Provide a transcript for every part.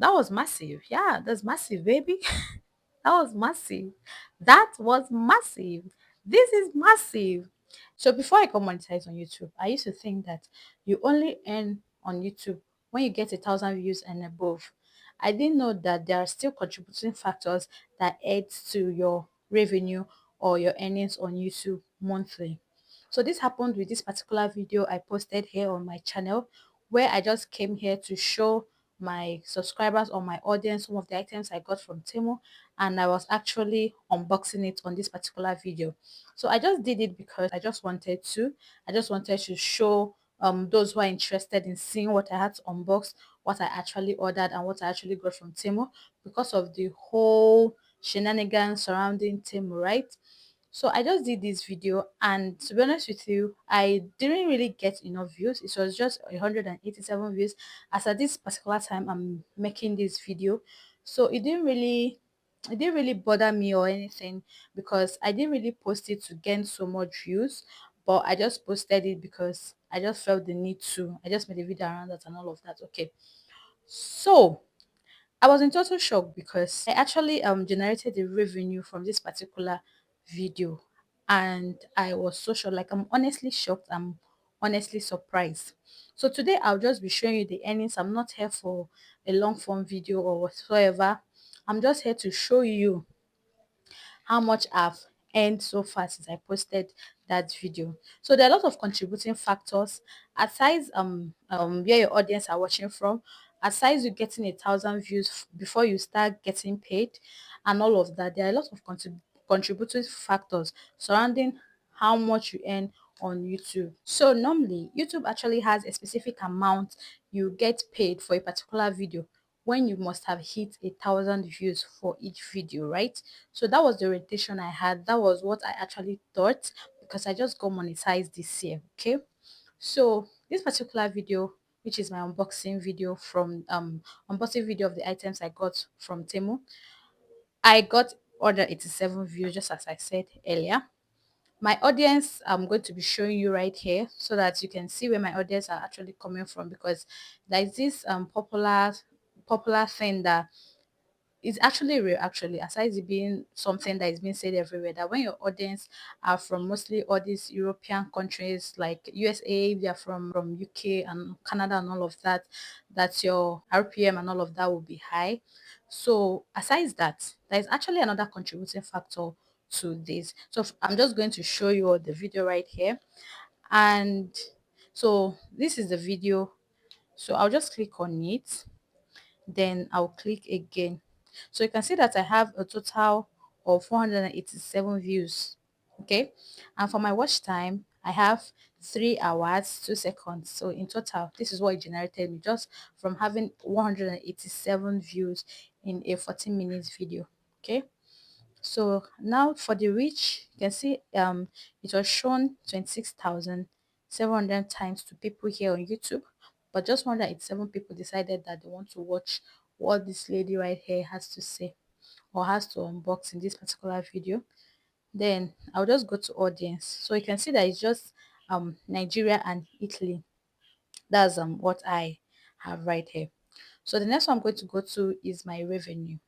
That was massive. Yeah, that's massive, baby. That was massive. That was massive. This is massive. So before I got monetized on YouTube, I used to think that you only earn on YouTube when you get 1,000 views and above. I didn't know that there are still contributing factors that add to your revenue or your earnings on YouTube monthly. So this happened with this particular video I posted here on my channel, where I just came here to show my subscribers or my audience some of the items I got from Temu, and I was actually unboxing it on this particular video. So I just did it because I just wanted to show those who are interested in seeing what I had to unbox, what I actually ordered and what I actually got from Temu, because of the whole shenanigans surrounding Temu, right? So I just did this video, and to be honest with you, I didn't really get enough views. It was just 187 views as at this particular time I'm making this video. So it didn't really bother me or anything, because I didn't really post it to gain so much views, but I just posted it because I just felt the need to. I just made a video around that and all of that. Okay. So I was in total shock because I actually generated the revenue from this particular video, and I was so shocked. Like, I'm honestly shocked. I'm honestly surprised. So today I'll just be showing you the earnings. I'm not here for a long form video or whatsoever. I'm just here to show you how much I've earned so far since I posted that video. So there are a lot of contributing factors aside where your audience are watching from, aside you getting 1,000 views before you start getting paid and all of that. There are a lot of contributing factors surrounding how much you earn on YouTube. So normally YouTube actually has a specific amount you get paid for a particular video when you must have hit 1,000 views for each video, right? So that was the orientation I had. That was what I actually thought, because I just got monetized this year. Okay. So this particular video, which is my unboxing video of the items I got from Temu, I got order 87 views, just as I said earlier. My audience, I'm going to be showing you right here so that you can see where my audience are actually coming from, because there is this popular thing that it's actually real, actually, aside it being something that is being said everywhere, that when your audience are from mostly all these European countries like USA, they're from UK and Canada and all of that, that your RPM and all of that will be high. So aside that, there is actually another contributing factor to this. So I'm just going to show you all the video right here. And so this is the video. So I'll just click on it, then I'll click again. So you can see that I have a total of 487 views. Okay, and for my watch time, I have 3 hours 2 seconds. So in total, this is what it generated me just from having 187 views in a 14 minutes video. Okay, so now for the reach, you can see it was shown 26,700 times to people here on YouTube, but just 187 people decided that they want to watch what this lady right here has to say or has to unbox in this particular video. Then I'll just go to audience. So you can see that it's just Nigeria and Italy. That's what I have right here. So the next one I'm going to go to is my revenue.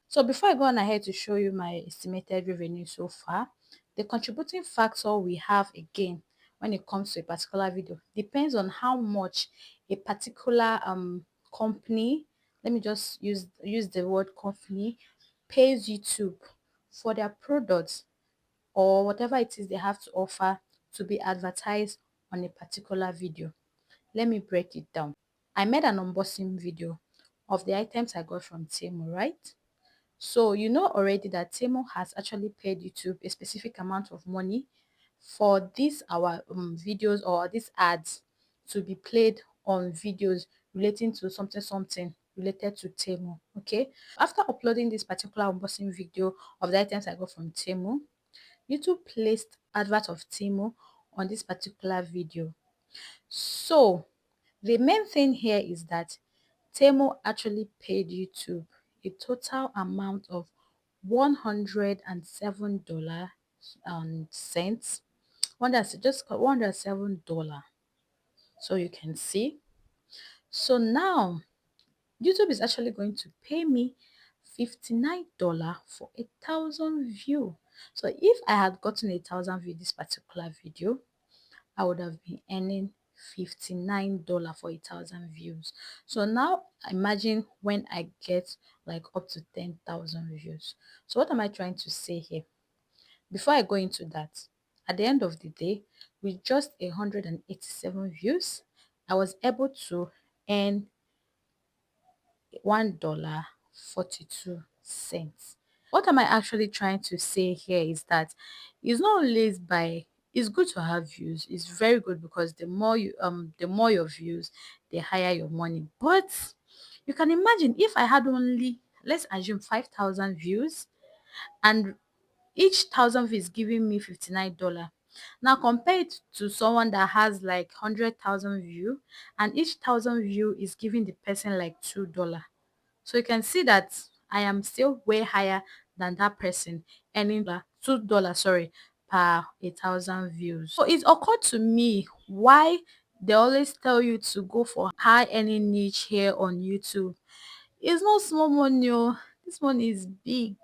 So before I go on ahead to show you my estimated revenue so far, the contributing factor we have again when it comes to a particular video depends on how much a particular company, let me just use the word company, pays YouTube for their products or whatever it is they have to offer to be advertised on a particular video. Let me break it down. I made an unboxing video of the items I got from Temu, right? So you know already that Temu has actually paid YouTube a specific amount of money for these our videos or these ads to be played on videos relating to something related to Temu. Okay. After uploading this particular unboxing video of the items I got from Temu, YouTube placed advert of Temu on this particular video. So the main thing here is that Temu actually paid YouTube a total amount of $107 and cents. Just $107. So you can see. So now YouTube is actually going to pay me $59 for 1,000 view. So if I had gotten 1,000 view this particular video, I would have been earning $59 for 1,000 views. So now imagine when I get like up to 10,000 views. So what am I trying to say here? Before I go into that, at the end of the day, with just 187 views, I was able to earn $1.42. What am I actually trying to say here is that it's not always by it's good to have views. It's very good because the more your views, the higher your money. But you can imagine if I had only, let's assume, 5,000 views, and each 1,000 views giving me $59. Now compare it to someone that has like 100,000 view, and each 1,000 view is giving the person like $2. So you can see that I am still way higher than that person, earning $2, sorry, per 1,000 views. So it occurred to me why they always tell you to go for high earning niche here on YouTube. It's not small money, oh. This money is big.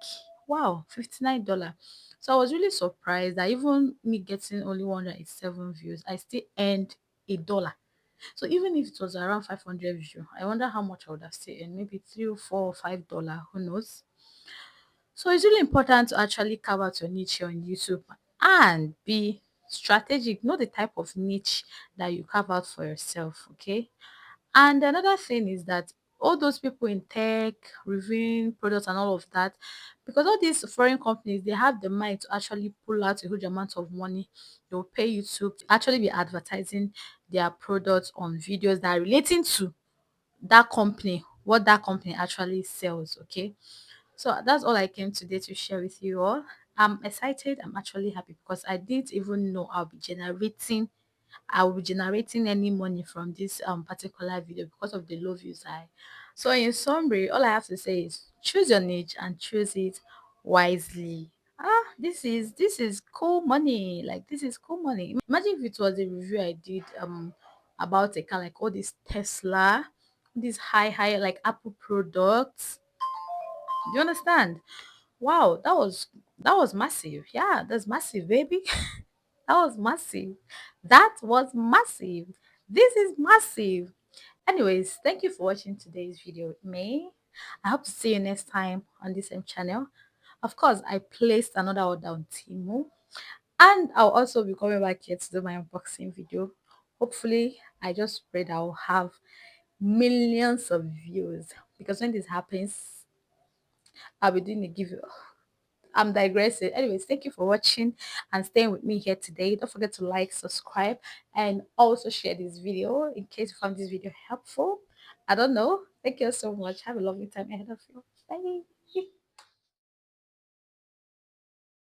Wow, $59. So I was really surprised that even me getting only 187 views, I still earned $1. So even if it was around 500 view, I wonder how much I would have still earned. Maybe 3 or 4 or $5. Who knows? So it's really important to actually carve out your niche on YouTube and be strategic. Know the type of niche that you carve out for yourself. Okay. And another thing is that all those people in tech, reviewing products and all of that, because all these foreign companies, they have the mind to actually pull out a huge amount of money. They'll pay YouTube to actually be advertising their products on videos that are relating to that company, what that company actually sells. Okay. So that's all I came today to share with you all. I'm excited. I'm actually happy because I didn't even know I will be generating any money from this particular video because of the low views I. So in summary, all I have to say is choose your niche and choose it wisely. This is cool money. Like, this is cool money. Imagine if it was a review I did about a car, like all this Tesla, these high like Apple products. Do you understand? Wow, that was massive. Yeah, that's massive, baby. That was massive. That was massive. This is massive. Anyways, thank you for watching today's video with me. I hope to see you next time on the same channel. Of course, I placed another order on Temu, and I'll also be coming back here to do my unboxing video. Hopefully, I just pray that I'll have millions of views, because when this happens, I'll be doing a giveaway. I'm digressing. Anyways, thank you for watching and staying with me here today. Don't forget to like, subscribe, and also share this video in case you found this video helpful. I don't know. Thank you so much. Have a lovely time ahead of you. Bye.